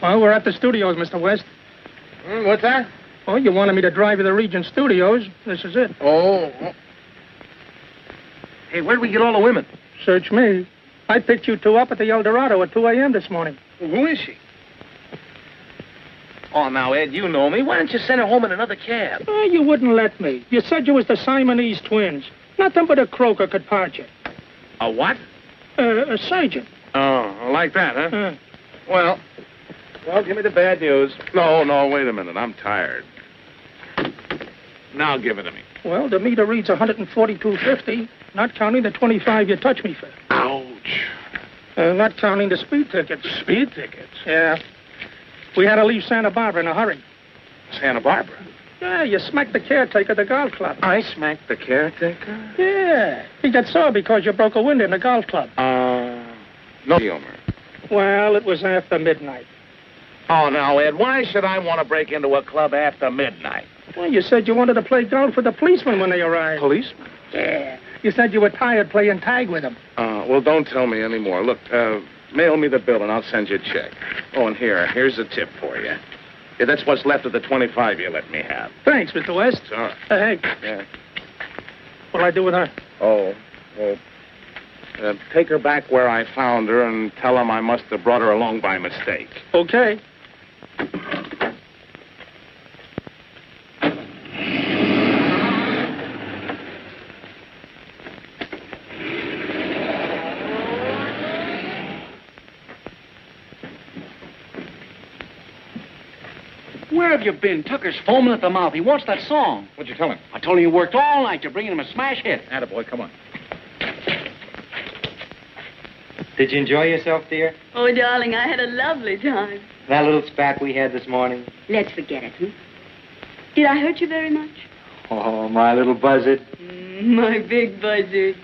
Oh, we're at the studios, Mr. West. What's that? Oh, you wanted me to drive you to the Regent Studios. This is it. Oh. Hey, where did we get all the women? Search me. I picked you two up at the El Dorado at 2 a.m. this morning. Well, who is she? Oh, now, Ed, you know me. Why don't you send her home in another cab? Oh, you wouldn't let me. You said you was the Siamese twins. Nothing but a croaker could part you. A what? A surgeon. Oh, like that, huh? Well, give me the bad news. No, wait a minute. I'm tired. Now give it to me. Well, the meter reads 142.50, not counting the 25 you touched me for. Ouch. Not counting the speed tickets. Speed tickets? Yeah. We had to leave Santa Barbara in a hurry. Santa Barbara? Yeah, you smacked the caretaker at the golf club. I smacked the caretaker? Yeah. He got sore because you broke a window in the golf club. No humor. Well, it was after midnight. Oh, now, Ed, why should I want to break into a club after midnight? Well, you said you wanted to play golf with the policemen when they arrived. Policeman? Yeah. You said you were tired playing tag with them. Well, don't tell me anymore. Look, mail me the bill and I'll send you a check. Oh, and here's a tip for you. Yeah, that's what's left of the 25 you let me have. Thanks, Mr. West. All right. Hey. Yeah. What'll I do with her? Take her back where I found her and tell them I must have brought her along by mistake. Okay. Where have you been? Tucker's foaming at the mouth. He wants that song. What'd you tell him? I told him you worked all night to bring him a smash hit. Attaboy, come on. Did you enjoy yourself, dear? Oh, darling, I had a lovely time. That little spat we had this morning? Let's forget it, Did I hurt you very much? Oh, my little buzzard. My big buzzard.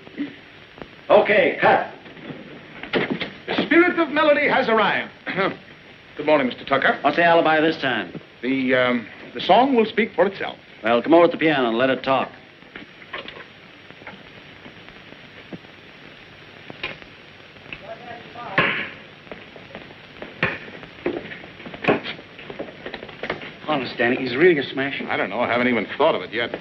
Okay, cut. The spirit of melody has arrived. Good morning, Mr. Tucker. What's the alibi this time? The song will speak for itself. Well, come over to the piano and let it talk. Honest, Danny, he's really a smash. I don't know. I haven't even thought of it yet.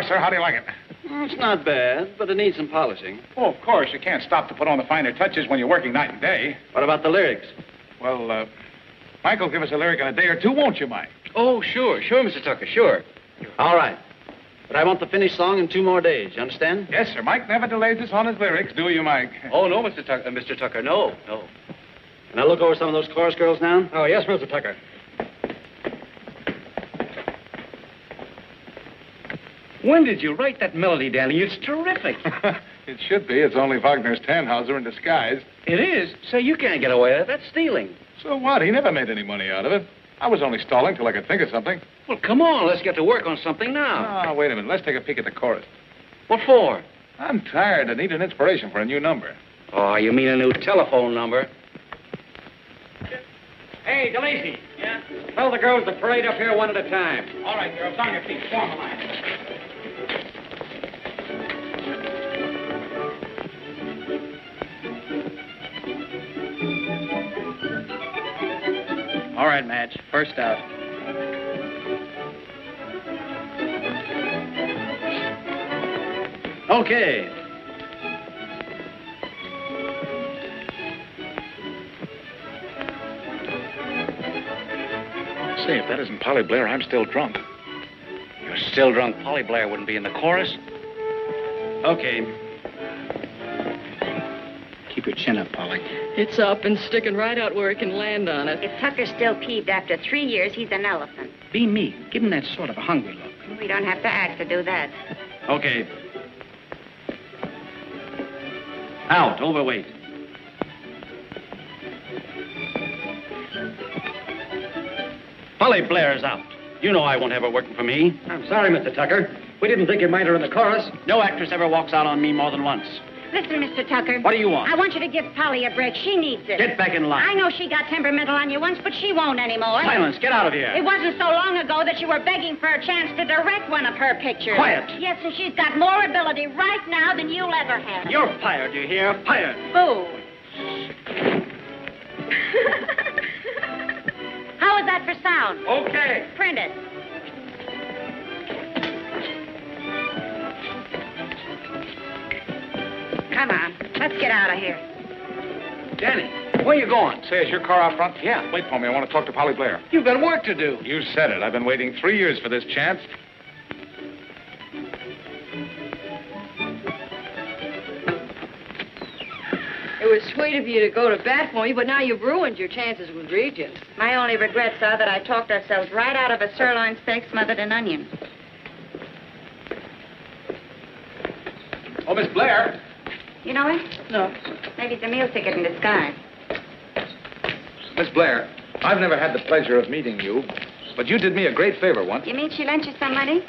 Sir, how do you like it? Well, it's not bad, but it needs some polishing. Oh, of course. You can't stop to put on the finer touches when you're working night and day. What about the lyrics? Well, Mike will give us a lyric in a day or two, won't you, Mike? Oh, sure, Mr. Tucker, sure. All right. But I want the finished song in 2 more days, you understand? Yes, sir. Mike never delays us on his lyrics, do you, Mike? Oh, no, Mr. Tucker, no. Can I look over some of those chorus girls now? Oh, yes, Mr. Tucker. When did you write that melody, Danny? It's terrific. It should be. It's only Wagner's Tannhauser in disguise. It is? Say, you can't get away with it. That's stealing. So what? He never made any money out of it. I was only stalling till I could think of something. Well, come on. Let's get to work on something now. Ah, wait a minute. Let's take a peek at the chorus. What for? I'm tired. I need an inspiration for a new number. Oh, you mean a new telephone number? Hey, DeLacy. Yeah? Tell the girls to parade up here one at a time. All right, girls. On your feet. Form a line. All right, Madge. First out. Okay. Say, if that isn't Polly Blair, I'm still drunk. You're still drunk. Polly Blair wouldn't be in the chorus. Okay. Keep Keep your chin up, Polly. It's up and sticking right out where it can land on it. If Tucker's still peeved after 3 years, he's an elephant. Be meek. Give him that sort of a hungry look. We don't have to act to do that. Okay. Out, overweight. Polly Blair's out. You know I won't have her working for me. I'm sorry, Mr. Tucker. We didn't think you'd mind her in the chorus. No actress ever walks out on me more than once. Listen, Mr. Tucker. What do you want? I want you to give Polly a break. She needs it. Get back in line. I know she got temperamental on you once, but she won't anymore. Silence. Get out of here. It wasn't so long ago that you were begging for a chance to direct one of her pictures. Quiet. Yes, and she's got more ability right now than you'll ever have. You're fired, you hear? Fired. Boo. How is that for sound? Okay. Print it. Come on, let's get out of here. Danny, where you going? Say, is your car out front? Yeah. Wait for me. I want to talk to Polly Blair. You've got work to do. You said it. I've been waiting 3 years for this chance. It was sweet of you to go to bat for me, but now you've ruined your chances with Regent. My only regrets are that I talked ourselves right out of a sirloin steak smothered in onion. Oh, Miss Blair. You know it? No. Maybe it's a meal ticket in disguise. Miss Blair, I've never had the pleasure of meeting you, but you did me a great favor once. You mean she lent you some money?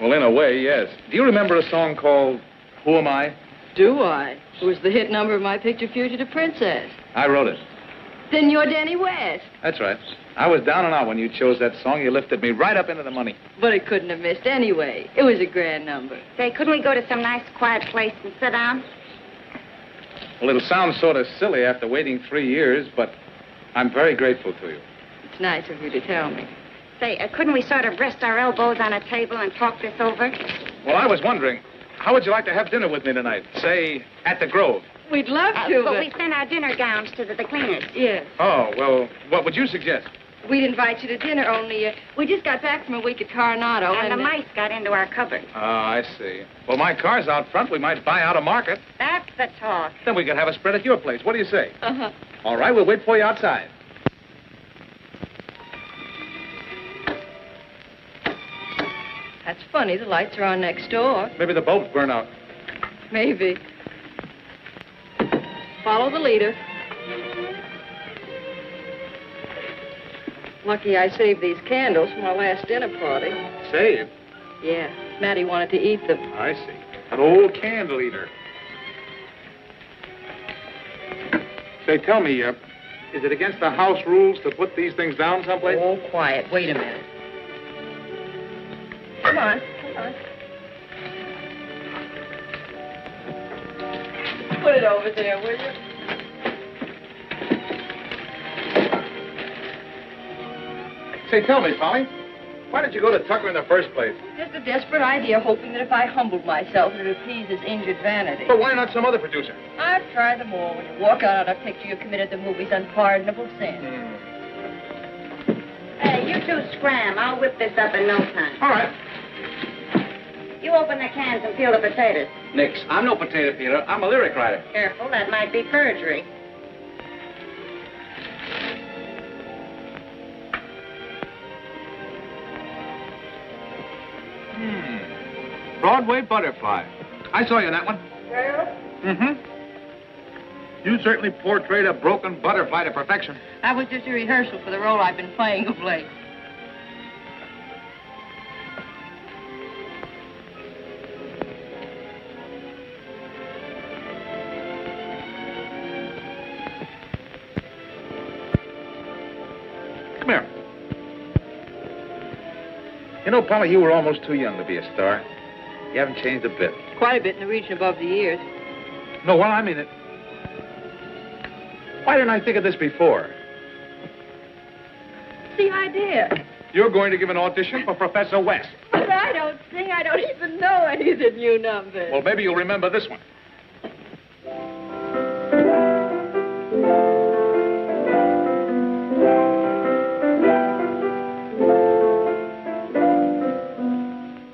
Well, in a way, yes. Do you remember a song called Who Am I? Do I? It was the hit number of my picture, Fugitive Princess. I wrote it. Then you're Danny West. That's right. I was down and out when you chose that song. You lifted me right up into the money. But it couldn't have missed anyway. It was a grand number. Say, couldn't we go to some nice, quiet place and sit down? Well, it'll sound sort of silly after waiting 3 years, but I'm very grateful to you. It's nice of you to tell me. Say, couldn't we sort of rest our elbows on a table and talk this over? Well, I was wondering, how would you like to have dinner with me tonight? Say, at the Grove. We'd love to, but we sent our dinner gowns to the cleaners. Yes. Oh, well, what would you suggest? We'd invite you to dinner, only we just got back from a week at Coronado. And the mice got into our cupboard. Oh, I see. Well, my car's out front. We might buy out a market. That's the talk. Then we could have a spread at your place. What do you say? Uh-huh. All right, we'll wait for you outside. That's funny. The lights are on next door. Maybe the bulbs burn out. Maybe. Follow the leader. Lucky I saved these candles from our last dinner party. Saved? Yeah. Maddie wanted to eat them. I see. An old candle eater. Say, tell me, is it against the house rules to put these things down someplace? Oh, quiet. Wait a minute. Come on. Come on. Put it over there, will you? Say, tell me, Polly, why did you go to Tucker in the first place? Just a desperate idea, hoping that if I humbled myself, it would appease his injured vanity. But why not some other producer? I've tried them all. When you walk out on a picture, you've committed the movie's unpardonable sin. Hey, you two scram. I'll whip this up in no time. All right. You open the cans and peel the potatoes. Nix. I'm no potato peeler. I'm a lyric writer. Careful, that might be perjury. Broadway Butterfly. I saw you in that one. Well, You certainly portrayed a broken butterfly to perfection. that was just a rehearsal for the role I've been playing of late. Come here. You know, Polly, you were almost too young to be a star. You haven't changed a bit. Quite a bit in the region above the ears. No, well, I mean it. Why didn't I think of this before? The idea. You're going to give an audition for Professor West. But I don't sing. I don't even know any of the new numbers. Well, maybe you'll remember this one.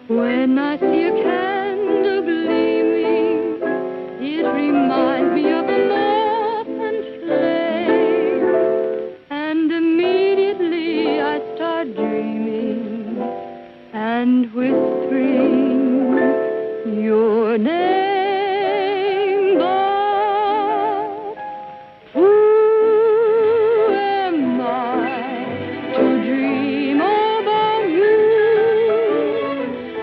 When I see a candle gleaming, it reminds me of the morning. spring, your name, but who am I to dream about you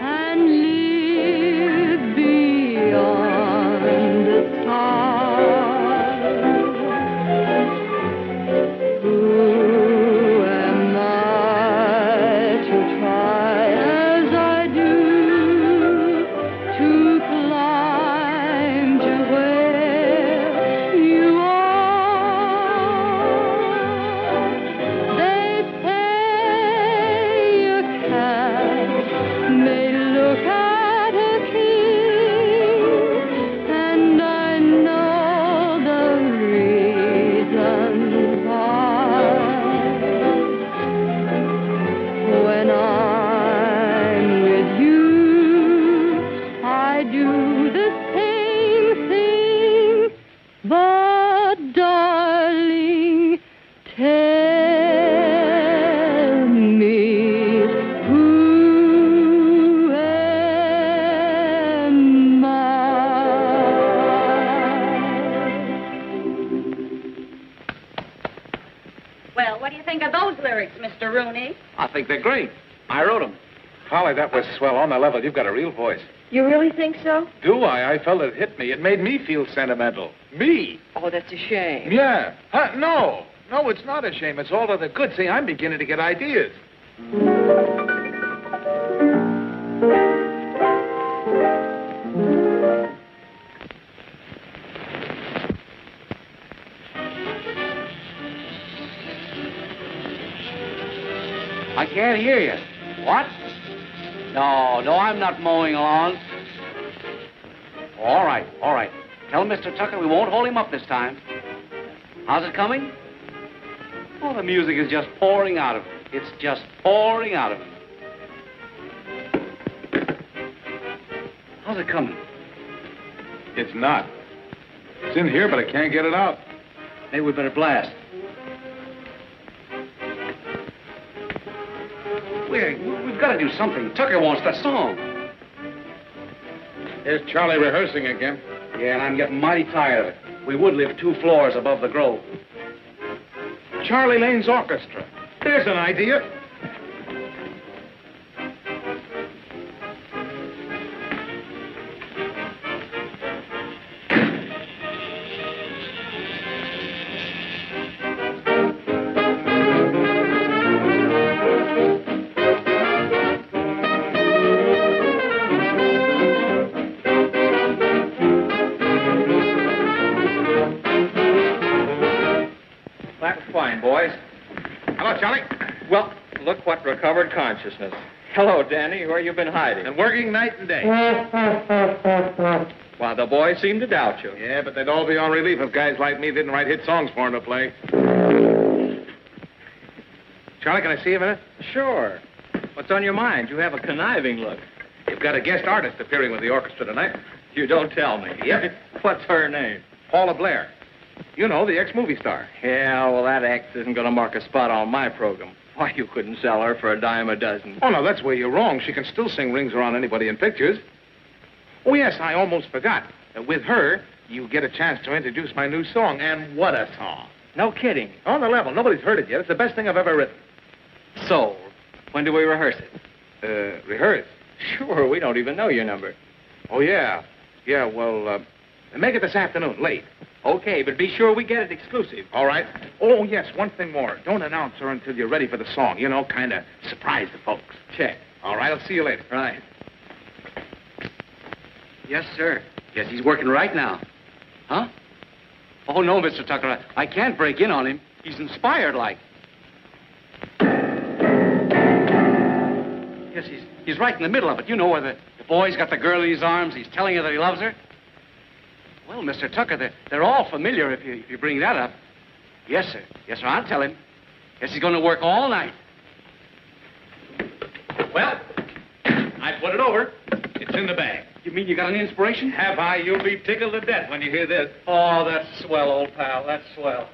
and live beyond the stars? Who am I to try as I do to climb to where you are? They say a cat may look at a king, and I know the reason why. When I'm with you, I do the same thing. But, darling, tell me, who am I? Well, what do you think of those lyrics, Mr. Rooney? I think they're great. I wrote them. Holly, that was swell. On the level, you've got a real voice. You really think so? Do I? I felt it hit me. It made me feel sentimental. Me? Oh, that's a shame. Yeah. Huh? No. No, it's not a shame. It's all to the good. See, I'm beginning to get ideas. I can't hear you. What? No, I'm not mowing lawns. All right. Tell Mr. Tucker we won't hold him up this time. How's it coming? Oh, the music is just pouring out of him. It's just pouring out of him. How's it coming? It's not. It's in here, but I can't get it out. Maybe we better blast. We've got to do something. Tucker wants that song. Here's Charlie rehearsing again. Yeah, and I'm getting mighty tired of it. We would live 2 floors above the grove. Charlie Lane's orchestra. There's an idea. Fine, boys. Hello, Charlie. Well, look what recovered consciousness. Hello, Danny. Where you been hiding? And working night and day. Why, the boys seem to doubt you. Yeah, but they'd all be on relief if guys like me didn't write hit songs for them to play. Charlie, can I see you a minute? Sure. What's on your mind? You have a conniving look. You've got a guest artist appearing with the orchestra tonight. You don't tell me. Yep. What's her name? Paula Blair. You know, the ex-movie star. Yeah, well, that act isn't going to mark a spot on my program. Why, you couldn't sell her for a dime a dozen. Oh, no, that's where you're wrong. She can still sing Rings Around Anybody in Pictures. Oh, yes, I almost forgot. With her, you get a chance to introduce my new song. And what a song. No kidding. On the level. Nobody's heard it yet. It's the best thing I've ever written. So, when do we rehearse it? Rehearse? Sure, we don't even know your number. Oh, yeah. Yeah, well, make it this afternoon, late. Okay, but be sure we get it exclusive. All right. Oh, yes, one thing more. Don't announce her until you're ready for the song. You know, kind of surprise the folks. Check. All right, I'll see you later. Right. Yes, sir. Yes, he's working right now. Huh? Oh, no, Mr. Tucker. I can't break in on him. He's inspired like. Yes, he's right in the middle of it. You know, where the boy's got the girl in his arms. He's telling her that he loves her. Well, Mr. Tucker, they're all familiar if you bring that up. Yes, sir. Yes, sir, I'll tell him. Yes, he's going to work all night. Well, I put it over. It's in the bag. You mean you got an inspiration? Have I? You'll be tickled to death when you hear this. Oh, that's swell, old pal. That's swell.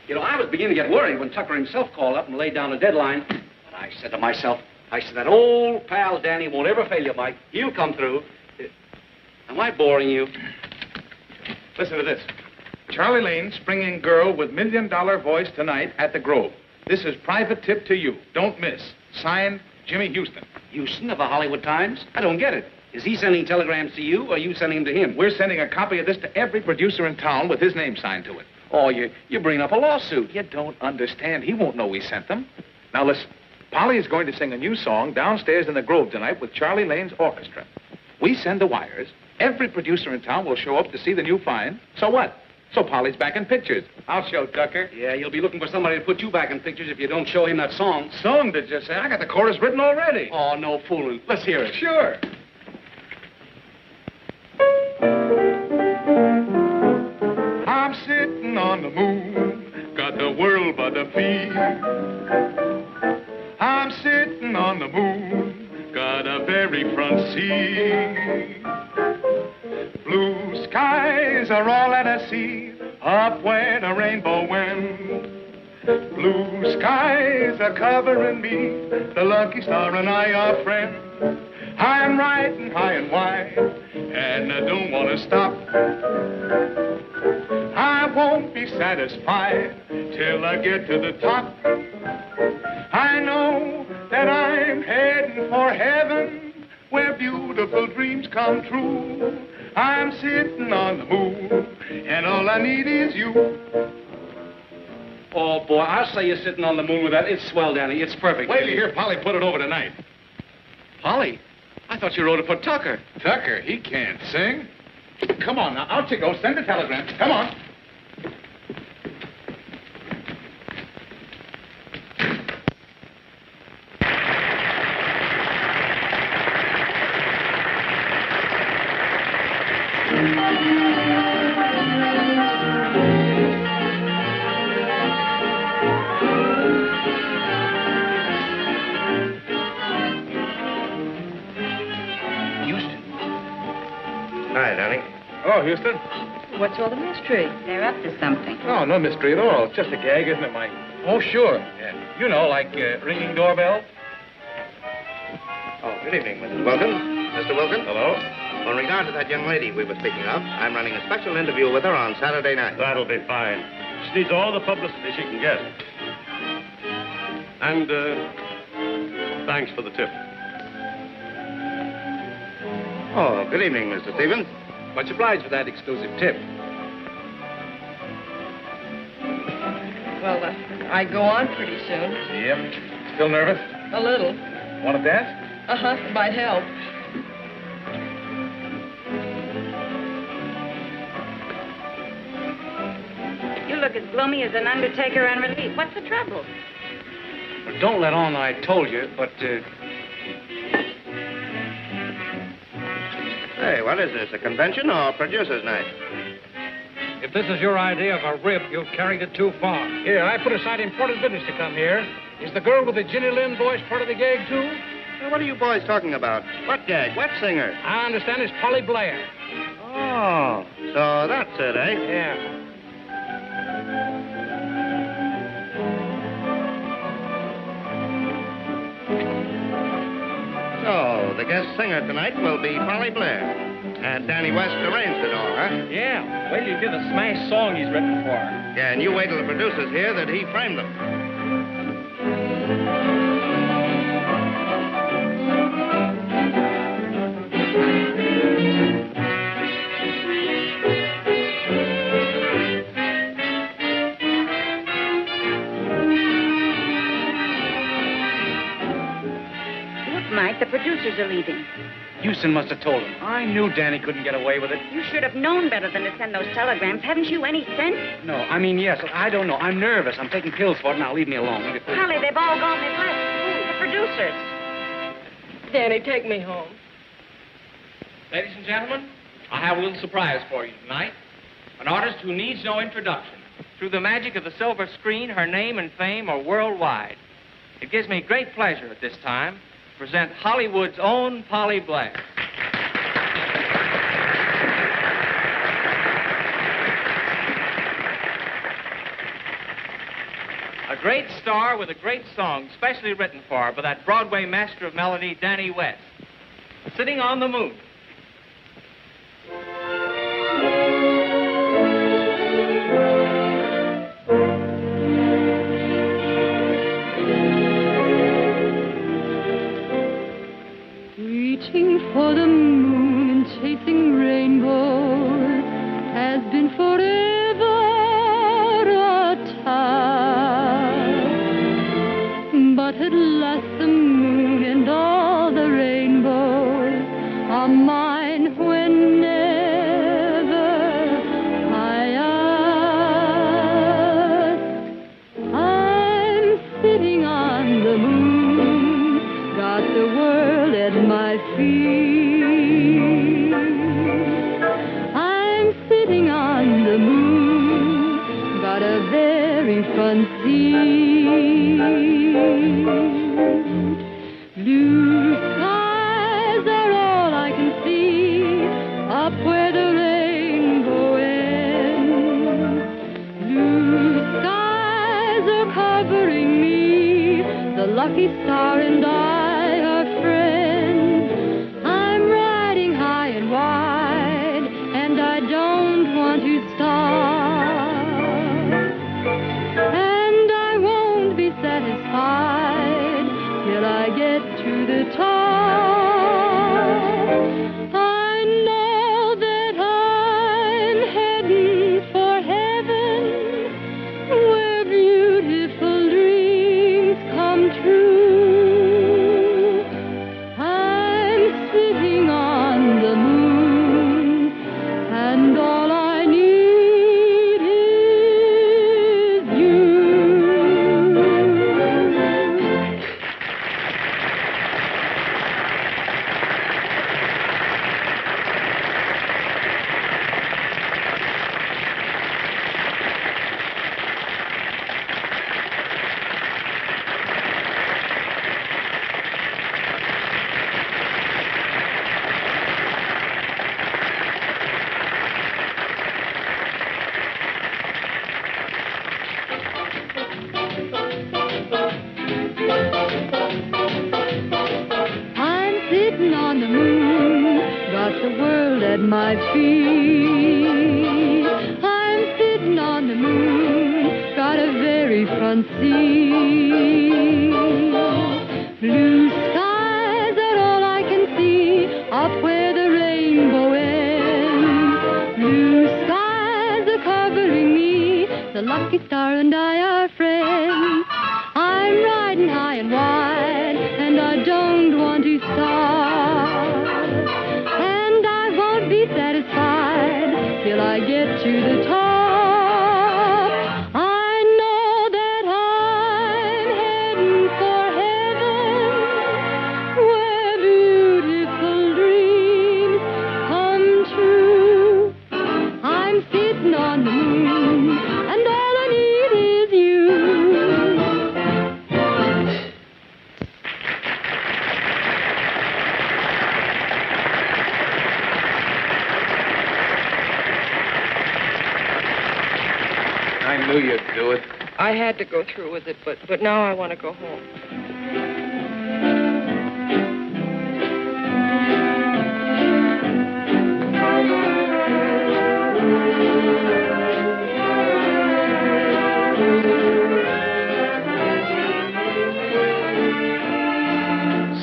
You know, I was beginning to get worried when Tucker himself called up and laid down a deadline. But I said to myself, I said, that old pal Danny won't ever fail you, Mike. He'll come through. Am I boring you? Listen to this. Charlie Lane, springing girl with $1 million voice tonight at the Grove. This is private tip to you. Don't miss. Signed, Jimmy Houston. Houston of the Hollywood Times? I don't get it. Is he sending telegrams to you, or are you sending them to him? We're sending a copy of this to every producer in town with his name signed to it. Oh, you're bringing up a lawsuit. You don't understand. He won't know we sent them. Now, listen. Polly is going to sing a new song downstairs in the Grove tonight with Charlie Lane's orchestra. We send the wires. Every producer in town will show up to see the new find. So what? So Polly's back in pictures. I'll show Tucker. Yeah, you'll be looking for somebody to put you back in pictures if you don't show him that song. Song, did you say? I got the chorus written already. Oh, no fooling. Let's hear it. Sure. I'm sitting on the moon, got the world by the feet. I'm sitting on the moon, got a very front seat. Blue skies are all that I see, up where the rainbow went. Blue skies are covering me, the lucky star and I are friends. I'm riding high and wide, and I don't want to stop. I won't be satisfied till I get to the top. I know that I'm heading for heaven, where beautiful dreams come true. I'm sitting on the moon, and all I need is you. Oh, boy, I'll say you're sitting on the moon with that. It's swell, Danny. It's perfect. Wait till you hear Polly put it over tonight. Polly? I thought you wrote it for Tucker. Tucker, he can't sing. Come on now, out you go. Send a telegram. Come on. Hi, Danny. Oh, Houston. What's all the mystery? They're up to something. Oh, no mystery at all. It's just a gag, isn't it, Mike? Oh, sure. Yeah. You know, like ringing doorbell. Oh, good evening, Mrs. Wilkins. Mr. Wilkins? Hello. In regard to that young lady we were speaking of, I'm running a special interview with her on Saturday night. That'll be fine. She needs all the publicity she can get. And, thanks for the tip. Oh, good evening, Mr. Stevens. Much obliged for that exclusive tip. Well, I go on pretty soon. Yep. Still nervous? A little. Want to dance? Uh-huh. Might help. You look as gloomy as an undertaker on relief. What's the trouble? Well, don't let on I told you, but, Hey, what is this, a convention or producer's night? If this is your idea of a rib, you've carried it too far. Here, I put aside important business to come here. Is the girl with the Ginny Lynn voice part of the gag, too? What are you boys talking about? What gag? What singer? I understand it's Polly Blair. Oh, so that's it, eh? Yeah. So, the guest singer tonight will be Polly Blair. And Danny West arranged it all, huh? Yeah. Wait till you hear the smash song he's written for her. Yeah, and you wait till the producers hear that he framed them. Mike, the producers are leaving. Houston must have told him. I knew Danny couldn't get away with it. You should have known better than to send those telegrams. Haven't you any sense? No, I mean, yes. I don't know. I'm nervous. I'm taking pills for it. Now, leave me alone. Holly, they've all gone. They've left. Who? The producers. Danny, take me home. Ladies and gentlemen, I have a little surprise for you tonight. An artist who needs no introduction. Through the magic of the silver screen, her name and fame are worldwide. It gives me great pleasure at this time to present Hollywood's own Polly Blair. A great star with a great song, specially written for her by that Broadway master of melody, Danny West. Sitting on the Moon. Reaching for the moon and chasing rainbows has been forever a task. But at last the moon and all the rainbows are mine whenever I ask. I'm sitting on the moon, got the world at my feet. I'm sitting on the moon, got a very fun seat. Blue skies are all I can see, up where the rainbow ends. Blue skies are covering me, the lucky star and I are friends. I'm riding high and wide, and I don't want to stop. And I won't be satisfied till I get to the top. I know that I'm heading for heaven, where beautiful dreams come true. I'm sitting on the moon, and all I need is you. I'm sitting on the moon, got the world at my feet. I'm sitting on the moon, got a very front seat. Blue skies are all I can see, up where the rainbow ends. Blue skies are covering me, the lucky star and I are friends. I'm riding high and wide, and I don't want to stop. And I won't be satisfied till I get to the top. I know that I'm heading for heaven, where beautiful dreams come true. I'm sitting on the moon, and all I need is you. I knew you'd do it. I had to go through with it, but now I want to go home.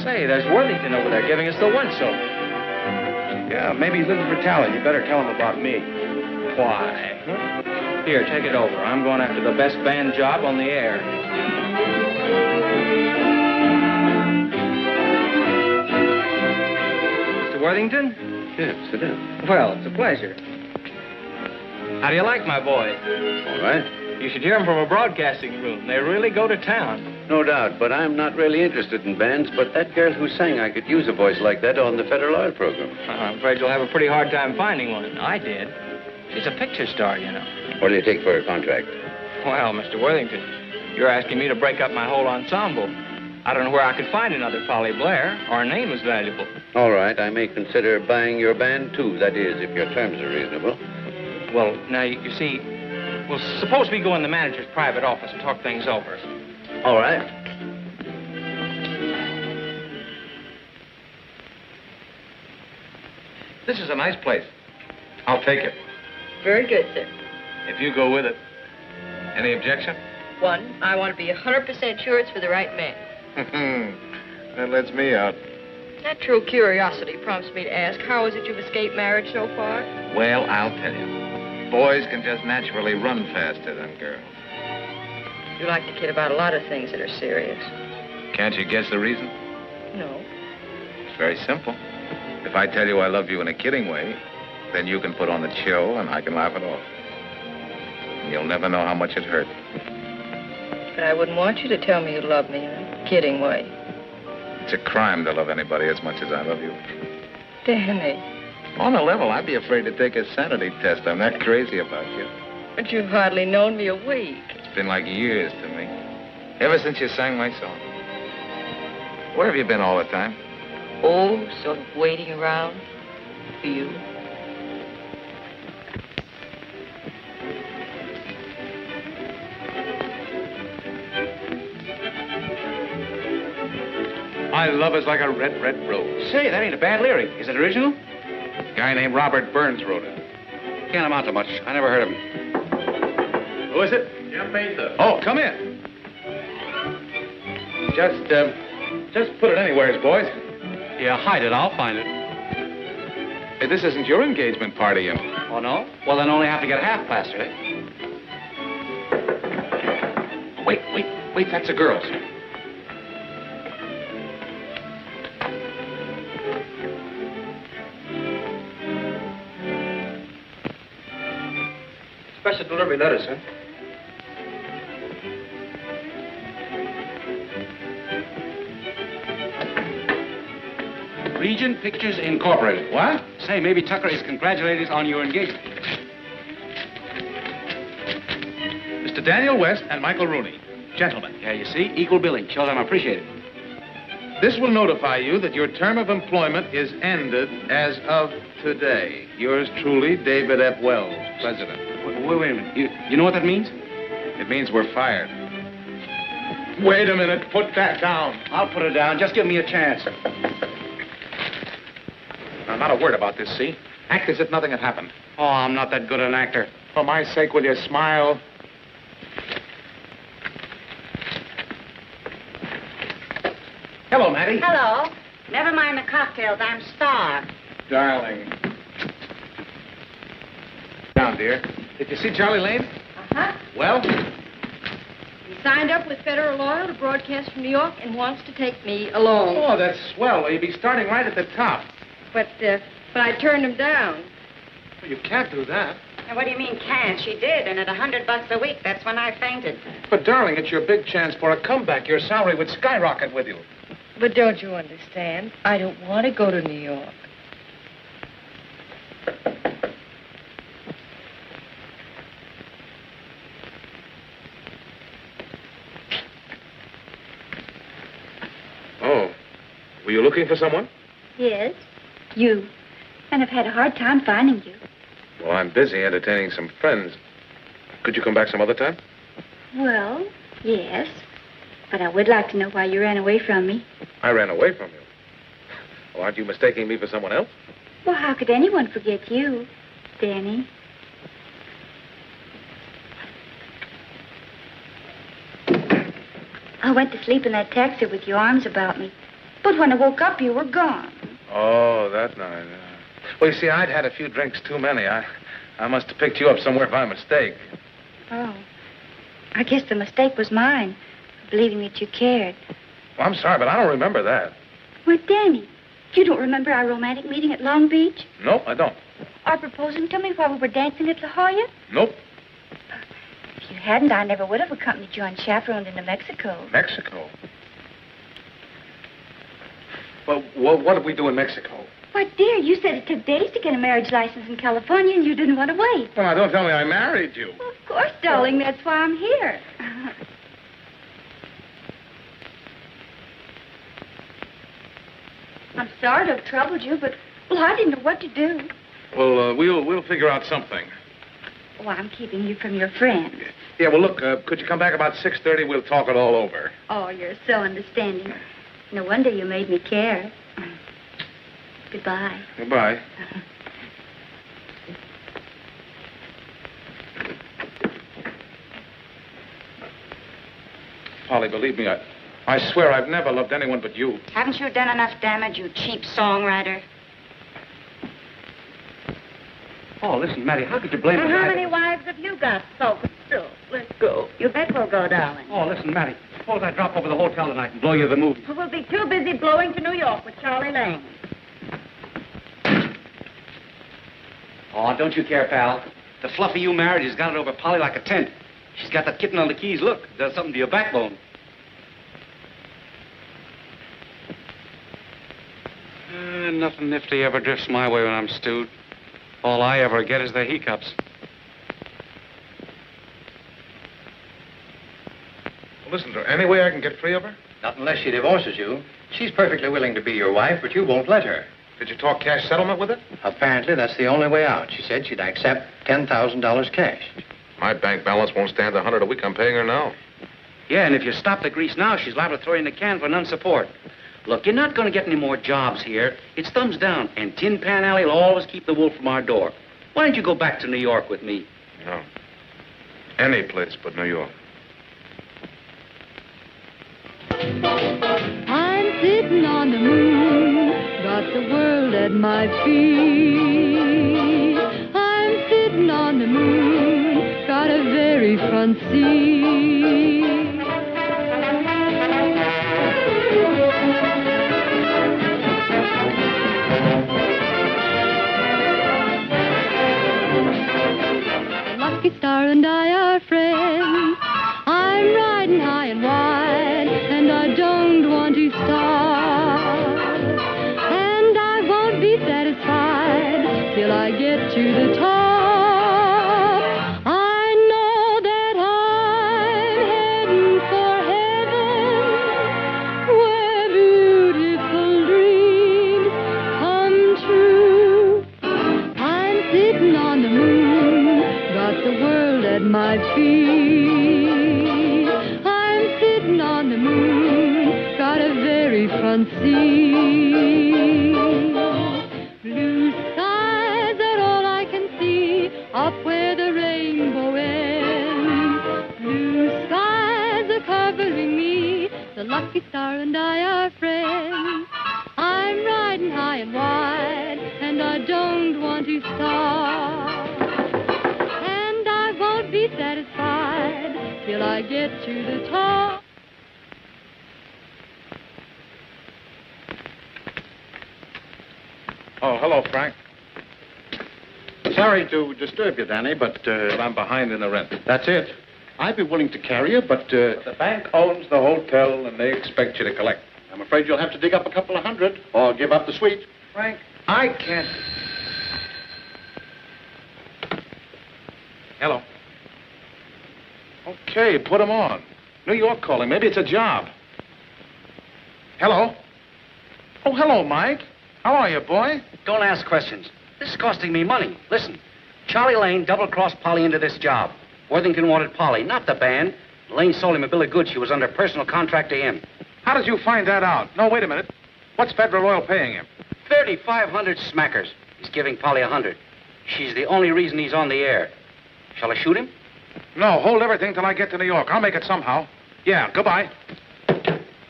Say, there's Worthington over there giving us the once-over. Yeah, maybe he's looking for talent. You better tell him about me. Why? Here, take it over. I'm going after the best band job on the air. Mr. Worthington? Yes, sit down. Well, it's a pleasure. How do you like my boys? All right. You should hear them from a broadcasting room. They really go to town. No doubt, but I'm not really interested in bands, but that girl who sang, I could use a voice like that on the Federal Oil program. I'm afraid you'll have a pretty hard time finding one. I did. She's a picture star, you know. What do you take for a contract? Well, Mr. Worthington, you're asking me to break up my whole ensemble. I don't know where I could find another Polly Blair. Our name is valuable. All right, I may consider buying your band, too. That is, if your terms are reasonable. Well, now, you see, Well, suppose we go in the manager's private office and talk things over. All right. This is a nice place. I'll take it. Very good, sir. If you go with it. Any objection? One, I want to be 100% sure it's for the right man. That lets me out. Natural curiosity prompts me to ask, how is it you've escaped marriage so far? Well, I'll tell you. Boys can just naturally run faster than girls. You like to kid about a lot of things that are serious. Can't you guess the reason? No. It's very simple. If I tell you I love you in a kidding way, then you can put on the show and I can laugh it off. And you'll never know how much it hurt. But I wouldn't want you to tell me you love me in a kidding way. It's a crime to love anybody as much as I love you. Danny. On a level, I'd be afraid to take a sanity test. I'm that crazy about you. But you've hardly known me a week. It's been like years to me. Ever since you sang my song. Where have you been all the time? Oh, sort of waiting around for you. My love is like a red, red rose. Say, that ain't a bad lyric. Is it original? A guy named Robert Burns wrote it. Can't amount to much. I never heard of him. Who is it? Jim Baker. Oh, come in. Just put it anywheres, boys. Yeah, hide it. I'll find it. Hey, this isn't your engagement party, you know. Oh, no? Well, then only have to get half plastered, eh? Wait, that's a girl's. Special delivery letter, sir. Regent Pictures Incorporated. What? Say, maybe Tucker is congratulating us on your engagement. Mr. Daniel West and Michael Rooney. Gentlemen. Yeah, you see? Equal billing. Shows I'm appreciated. This will notify you that your term of employment is ended as of today. Yours truly, David F. Wells, President. Wait a minute. You know what that means? It means we're fired. Wait a minute. Put that down. I'll put it down. Just give me a chance. Now, not a word about this, see? Act as if nothing had happened. Oh, I'm not that good an actor. For my sake, will you smile? Hello, Mattie. Hello. Never mind the cocktails. I'm starved. Darling. Down, dear. Did you see Charlie Lane? Uh-huh. Well? He signed up with Federal Oil to broadcast from New York and wants to take me along. Oh, that's swell. Well, you'd be starting right at the top. But I turned him down. Well, you can't do that. Now, what do you mean can't? She did, and at $100 a week, that's when I fainted. But, darling, it's your big chance for a comeback. Your salary would skyrocket with you. But don't you understand? I don't want to go to New York. Oh. Were you looking for someone? Yes, you. And I've had a hard time finding you. Well, I'm busy entertaining some friends. Could you come back some other time? Well, yes. But I would like to know why you ran away from me. I ran away from you. Well, aren't you mistaking me for someone else? Well, how could anyone forget you, Danny? I went to sleep in that taxi with your arms about me. But when I woke up, you were gone. Oh, that night. Well, you see, I'd had a few drinks too many. I must have picked you up somewhere by mistake. Oh. I guess the mistake was mine, believing that you cared. Well, I'm sorry, but I don't remember that. Why, Danny, you don't remember our romantic meeting at Long Beach? No, I don't. Or proposing to me while we were dancing at La Jolla? Nope. If you hadn't, I never would have accompanied you unchaperoned into Mexico. Mexico? Well, what did we do in Mexico? Why, dear, you said it took days to get a marriage license in California, and you didn't want to wait. Well, now, don't tell me I married you. Well, of course, darling. That's why I'm here. I'm sorry to have troubled you, but, well, I didn't know what to do. Well, we'll figure out something. Oh, I'm keeping you from your friends. Yeah, well, look, could you come back about 6:30? We'll talk it all over. Oh, you're so understanding. No wonder you made me care. Goodbye. Goodbye. Polly, believe me, I swear I've never loved anyone but you. Haven't you done enough damage, you cheap songwriter? Oh, listen, Mattie, how could you blame And me? how many wives have you got, so? Let's go. You bet we'll go, darling. Oh, listen, Mattie, suppose I drop over the hotel tonight and blow you the movie. We'll be too busy blowing to New York with Charlie Lane. Oh, don't you care, pal. The fluffy you married has got it over Polly like a tent. She's got that kitten on the keys. Look, does something to your backbone. Nothing nifty ever drifts my way when I'm stewed. All I ever get is the hiccups. Well, listen, is there any way I can get free of her? Not unless she divorces you. She's perfectly willing to be your wife, but you won't let her. Did you talk cash settlement with her? Apparently, that's the only way out. She said she'd accept $10,000 cash. My bank balance won't stand $100 a week. I'm paying her now. Yeah, and if you stop the grease now, she's liable to throw you in the can for non-support. Look, you're not going to get any more jobs here. It's thumbs down, and Tin Pan Alley will always keep the wolf from our door. Why don't you go back to New York with me? No. Any place but New York. I'm sitting on the moon, got the world at my feet. I'm sitting on the moon, got a very front seat. The lucky star and I are friends. I'm riding high and wide, and I don't want to stop. And I won't be satisfied till I get to the top. I know that I'm heading for heaven, where beautiful dreams come true. I'm sitting on the moon, got the world at my feet. I'm sitting on the moon, got a very front seat. Blue skies are all I can see, up where the rainbow ends. Blue skies are covering me, the lucky star and I are friends. I'm riding high and wide, and I don't want to stop. And I won't be satisfied till I get to the top. Oh, hello, Frank. Sorry to disturb you, Danny, but I'm behind in the rent. that's it. I'd be willing to carry you, but The bank owns the hotel, and they expect you to collect. I'm afraid you'll have to dig up a couple of $100 or give up the suite. Frank, I can't. Hello. Okay, put him on. New York calling. Maybe it's a job. Hello? Oh, hello, Mike. How are you, boy? Don't ask questions. This is costing me money. Listen, Charlie Lane double-crossed Polly into this job. Worthington wanted Polly, not the band. Lane sold him a bill of goods. She was under personal contract to him. How did you find that out? No, wait a minute. What's Federal Oil paying him? 3,500 smackers. He's giving Polly 100. She's the only reason he's on the air. Shall I shoot him? No, hold everything till I get to New York. I'll make it somehow. Yeah, goodbye.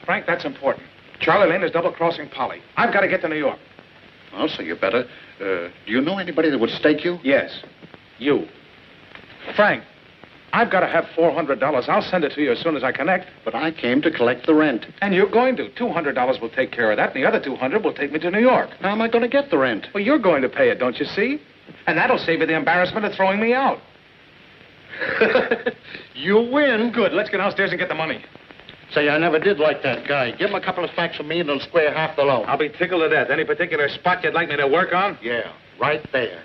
Frank, that's important. Charlie Lane is double-crossing Polly. I've got to get to New York. Well, so you better. Do you know anybody that would stake you? Yes, you. Frank, I've got to have $400. I'll send it to you as soon as I connect. But I came to collect the rent. And you're going to. $200 will take care of that, and the other $200 will take me to New York. How am I going to get the rent? Well, you're going to pay it, don't you see? And that'll save you the embarrassment of throwing me out. You win. Good. Let's get downstairs and get the money. Say, I never did like that guy. Give him a couple of stacks of meat and he'll square half the loan. I'll be tickled to death. Any particular spot you'd like me to work on? Yeah, right there.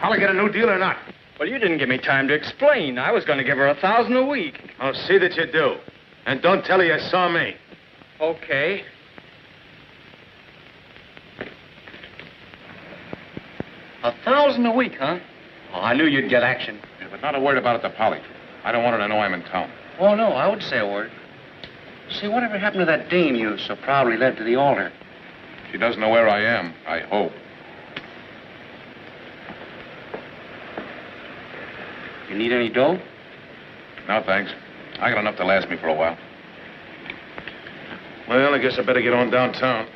Polly get a new deal or not? Well, you didn't give me time to explain. I was going to give her $1,000 a week. Oh, see that you do. And don't tell her you saw me. Okay. $1,000 a week, huh? Oh, I knew you'd get action. Yeah, but not a word about it to Polly. I don't want her to know I'm in town. Oh, no, I would say a word. Say, whatever happened to that dame you so proudly led to the altar? She doesn't know where I am, I hope. You need any dough? No, thanks. I got enough to last me for a while. Well, I guess I better get on downtown.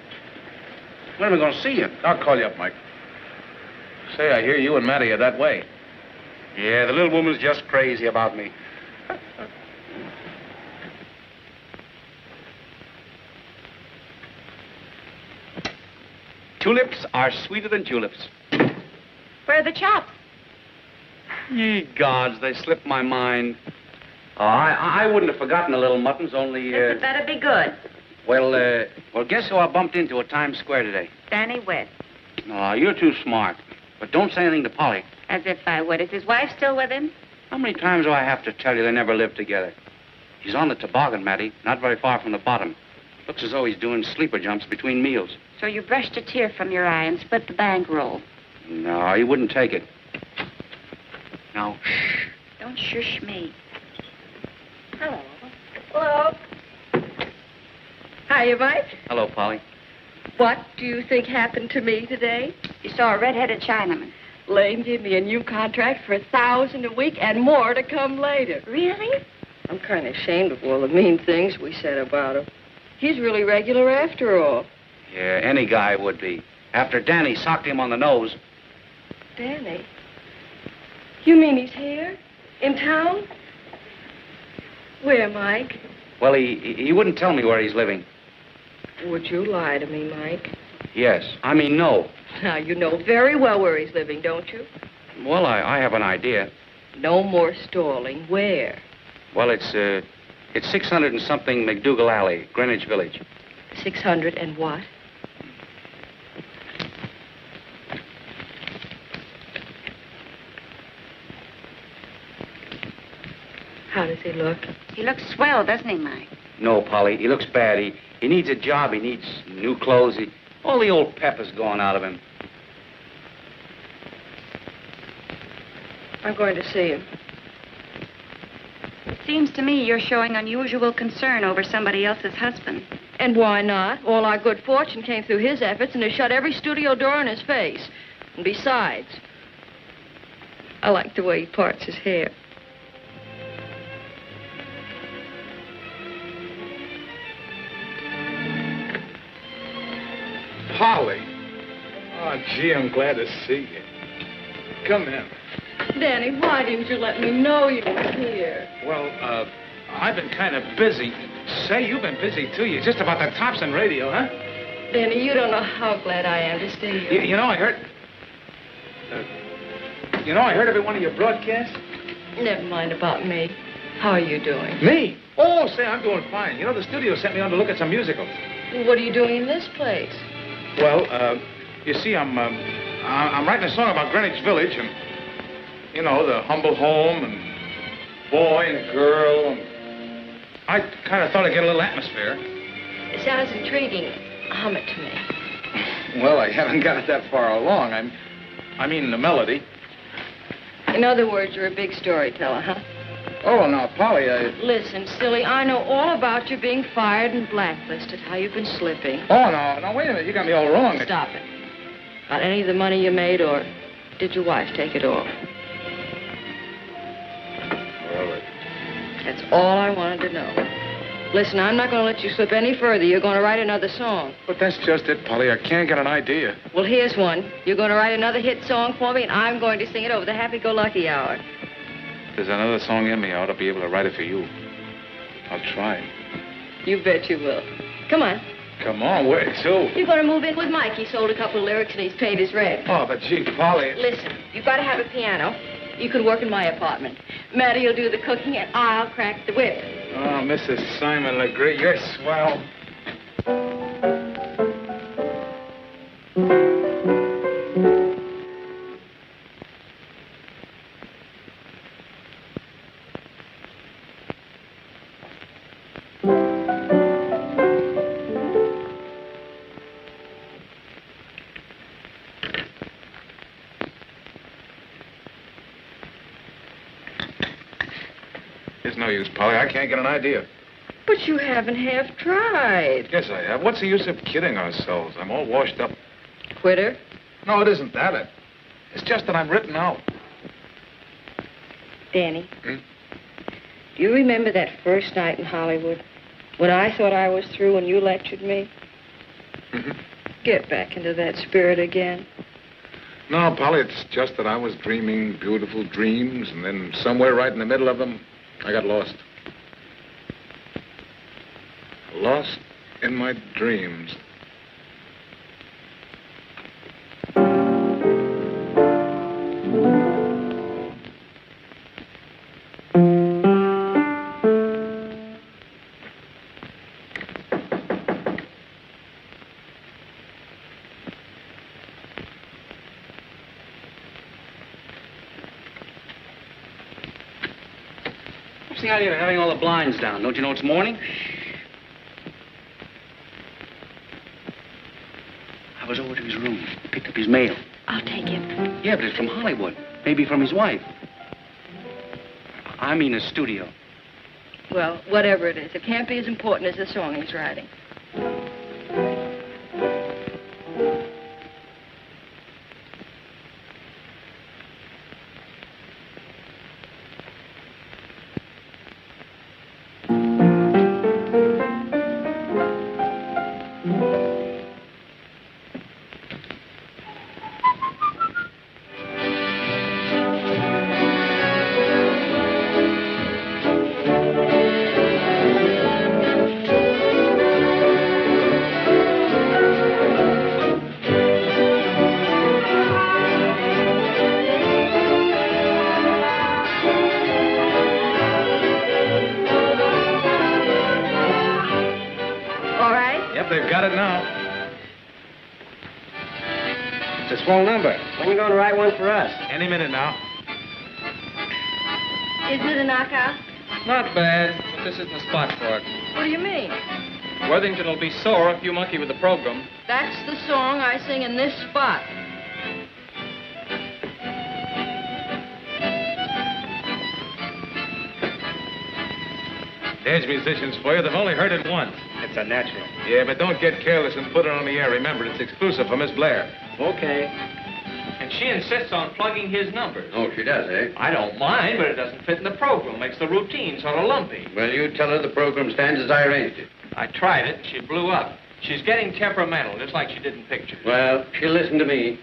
When are we going to see you? I'll call you up, Mike. Say, I hear you and Matty are that way. Yeah, the little woman's just crazy about me. Tulips are sweeter than tulips. Where are the chops? Ye gods, they slipped my mind. Oh, I wouldn't have forgotten the little muttons, only... This had better be good. Well, guess who I bumped into at Times Square today? Danny West. Oh, you're too smart. But don't say anything to Polly. As if I would. Is his wife still with him? How many times do I have to tell you they never lived together? He's on the toboggan, Matty, not very far from the bottom. Looks as though he's doing sleeper jumps between meals. So you brushed a tear from your eye and split the bankroll. No, he wouldn't take it. Now, shh. Don't shush me. Hello. Hello. Hiya, Mike. Hello, Polly. What do you think happened to me today? You saw a red-headed Chinaman. Lane gave me a new contract for $1,000 a week and more to come later. Really? I'm kind of ashamed of all the mean things we said about him. He's really regular after all. Yeah, any guy would be. After Danny socked him on the nose. Danny? You mean he's here? In town? Where, Mike? Well, he wouldn't tell me where he's living. Would you lie to me, Mike? Yes. I mean, no. Now, you know very well where he's living, don't you? Well, I have an idea. No more stalling. Where? Well, it's 600 and something McDougal Alley, Greenwich Village. 600 and what? How does he look? He looks swell, doesn't he, Mike? No, Polly, he looks bad. He needs a job. He needs new clothes. All the old pep is gone out of him. I'm going to see him. It seems to me you're showing unusual concern over somebody else's husband. And why not? All our good fortune came through his efforts and has shut every studio door in his face. And besides, I like the way he parts his hair. Polly. Oh, gee, I'm glad to see you. Come in. Danny, why didn't you let me know you were here? Well, I've been kind of busy. Say, you've been busy, too. You're just about the tops on radio, huh? Danny, you don't know how glad I am to see you. You know, I heard... I heard every one of your broadcasts. Never mind about me. How are you doing? Me? Oh, say, I'm doing fine. You know, the studio sent me on to look at some musicals. What are you doing in this place? Well, you see, I'm writing a song about Greenwich Village and, you know, the humble home and boy and girl. And I kind of thought I'd get a little atmosphere. It sounds intriguing. Hum it to me. Well, I haven't got it that far along. I mean, the melody. In other words, you're a big storyteller, huh? Oh, now, Polly, Listen, silly, I know all about you being fired and blacklisted, how you've been slipping. Oh, no, wait a minute. You got me all wrong. Stop it. Got any of the money you made, or did your wife take it all? Well, That's all I wanted to know. Listen, I'm not going to let you slip any further. You're going to write another song. But that's just it, Polly. I can't get an idea. Well, here's one. You're going to write another hit song for me, and I'm going to sing it over the happy-go-lucky hour. If there's another song in me, I ought to be able to write it for you. I'll try. You bet you will. Come on. Come on, where to? You're going to move in with Mike. He sold a couple of lyrics, and he's paid his rent. Oh, but gee, Polly. Listen, you've got to have a piano. You can work in my apartment. Matty will do the cooking, and I'll crack the whip. Oh, Mrs. Simon Legree, you're swell. no use, Polly. I can't get an idea. But you haven't half tried. Yes, I have. What's the use of kidding ourselves? I'm all washed up. Quitter? No, it isn't that. It's just that I'm written out. Danny, do you remember that first night in Hollywood when I thought I was through and you lectured me? Mm-hmm. Get back into that spirit again. No, Polly, it's just that I was dreaming beautiful dreams, and then somewhere right in the middle of them, I got lost. Lost in my dreams. What's the idea of having all the blinds down? Don't you know it's morning? I was over to his room, picked up his mail. I'll take him. Yeah, but it's from Hollywood. Maybe from his wife. I mean his studio. Well, whatever it is, it can't be as important as the song he's writing. They've got it now. It's a small number. When are you going to write one for us? Any minute now. Isn't it a knockout? Not bad, but this isn't the spot for it. What do you mean? Worthington will be sore if you monkey with the program. That's the song I sing in this spot. There's musicians for you. They've only heard it once. It's a natural. Yeah, but don't get careless and put it on the air. Remember, it's exclusive for Miss Blair. Okay. And she insists on plugging his numbers. Oh, she does, eh? I don't mind, but it doesn't fit in the program. Makes the routine sort of lumpy. Well, you tell her the program stands as I arranged it. I tried it. She blew up. She's getting temperamental, just like she did in pictures. Well, she'll listen to me.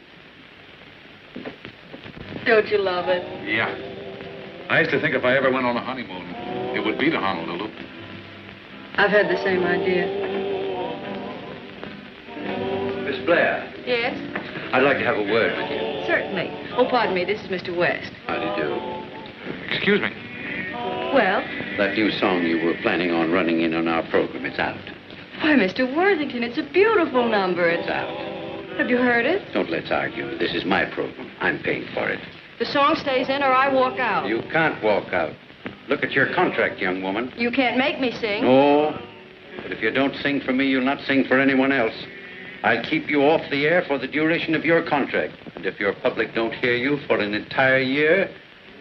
Don't you love it? Yeah. I used to think if I ever went on a honeymoon, it would be to Honolulu. I've had the same idea. Miss Blair, Yes? I'd like to have a word with you. Certainly. Oh, pardon me. This is Mr. West. How do you do? Excuse me. Well? That new song you were planning on running in on our program, it's out. Why, Mr. Worthington, it's a beautiful number. It's out. Have you heard it? Don't let's argue. This is my program. I'm paying for it. The song stays in or I walk out. You can't walk out. Look at your contract, young woman. You can't make me sing. No. But if you don't sing for me, you'll not sing for anyone else. I'll keep you off the air for the duration of your contract. And if your public don't hear you for an entire year,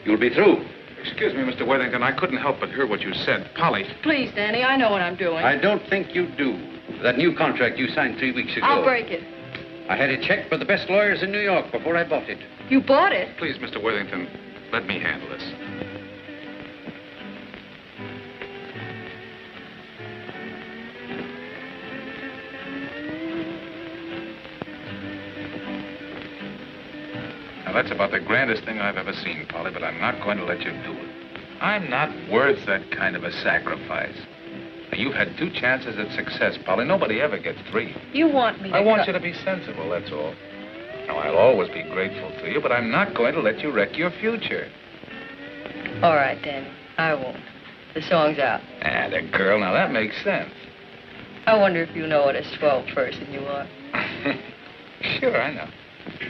you'll be through. Excuse me, Mr. Worthington. I couldn't help but hear what you said. Polly. Please, Danny, I know what I'm doing. I don't think you do. That new contract you signed 3 weeks ago. I'll break it. I had it checked by the best lawyers in New York before I bought it. You bought it? Please, Mr. Worthington, let me handle this. Now, that's about the grandest thing I've ever seen, Polly, but I'm not going to let you do it. I'm not worth that kind of a sacrifice. Now, you've had 2 chances at success, Polly. Nobody ever gets 3. You want me to... I want you to be sensible, that's all. Now, I'll always be grateful to you, but I'm not going to let you wreck your future. All right, Danny. I won't. The song's out. Ah, the girl. Now, that makes sense. I wonder if you know what a swell person you are. Sure, I know.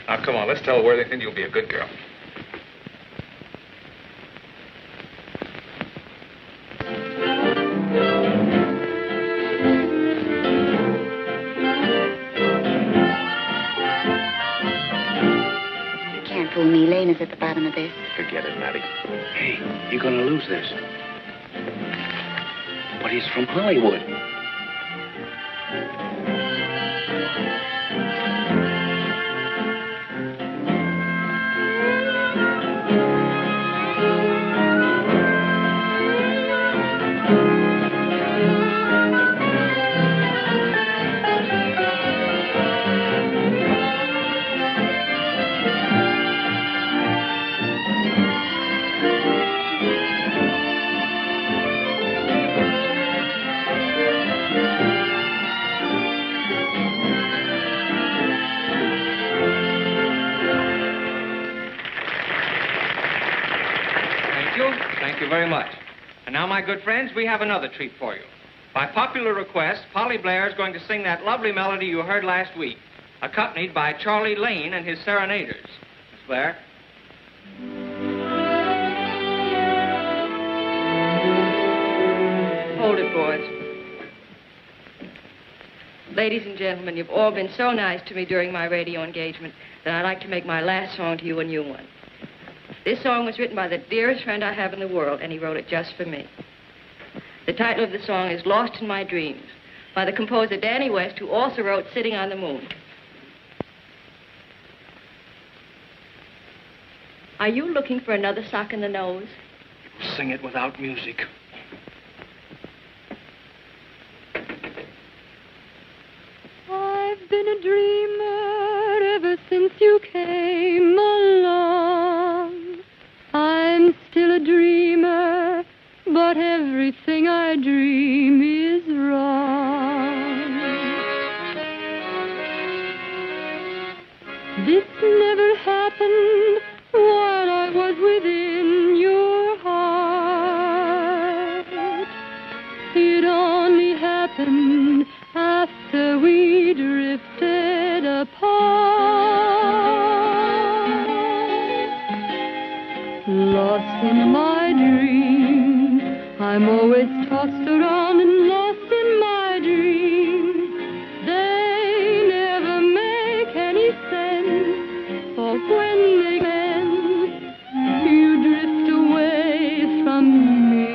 Now, come on, let's tell Worthington you'll be a good girl. You can't fool me. Lane is at the bottom of this. Forget it, Matty. Hey, you're going to lose this. But he's from Hollywood. Thank you very much. And now, my good friends, we have another treat for you. By popular request, Polly Blair is going to sing that lovely melody you heard last week, accompanied by Charlie Lane and his serenaders. Miss Blair? Hold it, boys. Ladies and gentlemen, you've all been so nice to me during my radio engagement that I'd like to make my last song to you a new one. This song was written by the dearest friend I have in the world, and he wrote it just for me. The title of the song is Lost in My Dreams, by the composer Danny West, who also wrote Sitting on the Moon. Are you looking for another sock in the nose? Sing it without music. I've been a dreamer ever since you came along. I'm still a dreamer, but everything I dream is wrong. This never happened while I was within your heart. It only happened after we drifted apart. Lost in my dreams, I'm always tossed around and lost in my dreams. They never make any sense, for when they end, you drift away from me.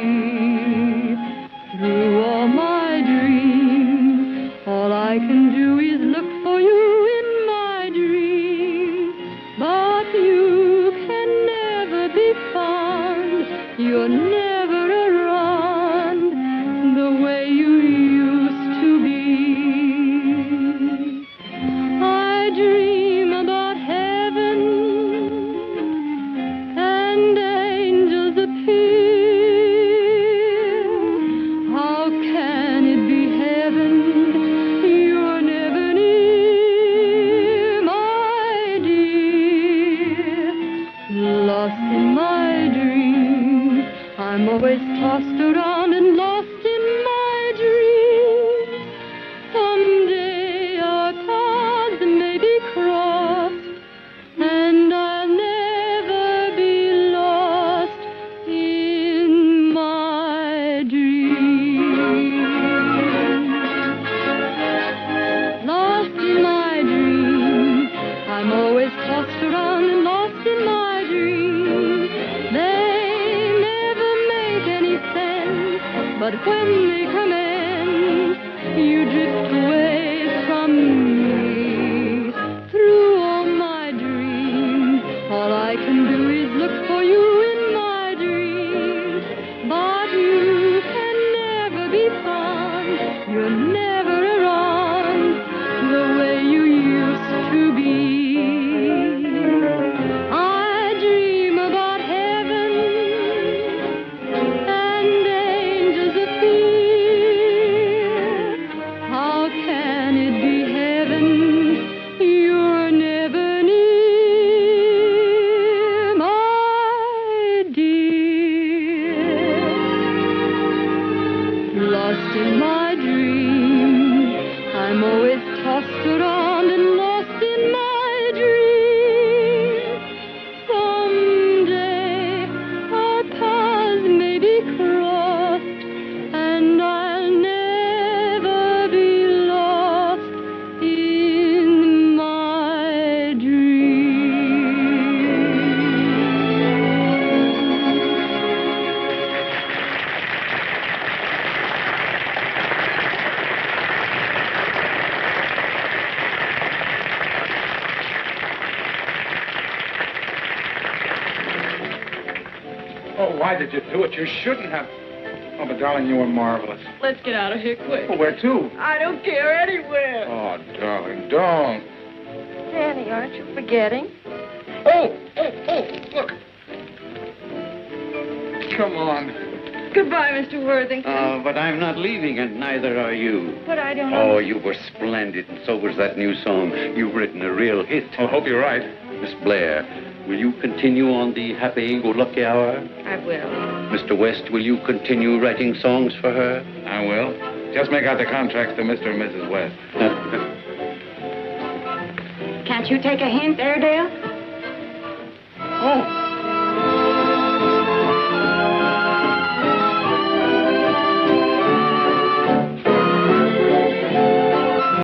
Through all my dreams, all I can do is look for you in my dreams. But you can never be found. You're never around the way you used to be. I dream about heaven and angels appear. How can it be heaven? You're why did you do it? You shouldn't have. Oh, but darling, you were marvelous. Let's get out of here quick. Well, where to? I don't care anywhere. Oh, darling, don't. Danny, aren't you forgetting? Oh, look. Come on. Goodbye, Mr. Worthington. Oh, but I'm not leaving, and neither are you. But I don't Oh, know. you were splendid, and so was that new song. You've written a real hit. I hope you're right. Miss Blair, will you continue on the happy-go-lucky hour? I will. Mr. West, will you continue writing songs for her? I will. Just make out the contracts to Mr. and Mrs. West. Can't you take a hint, Airedale? Oh,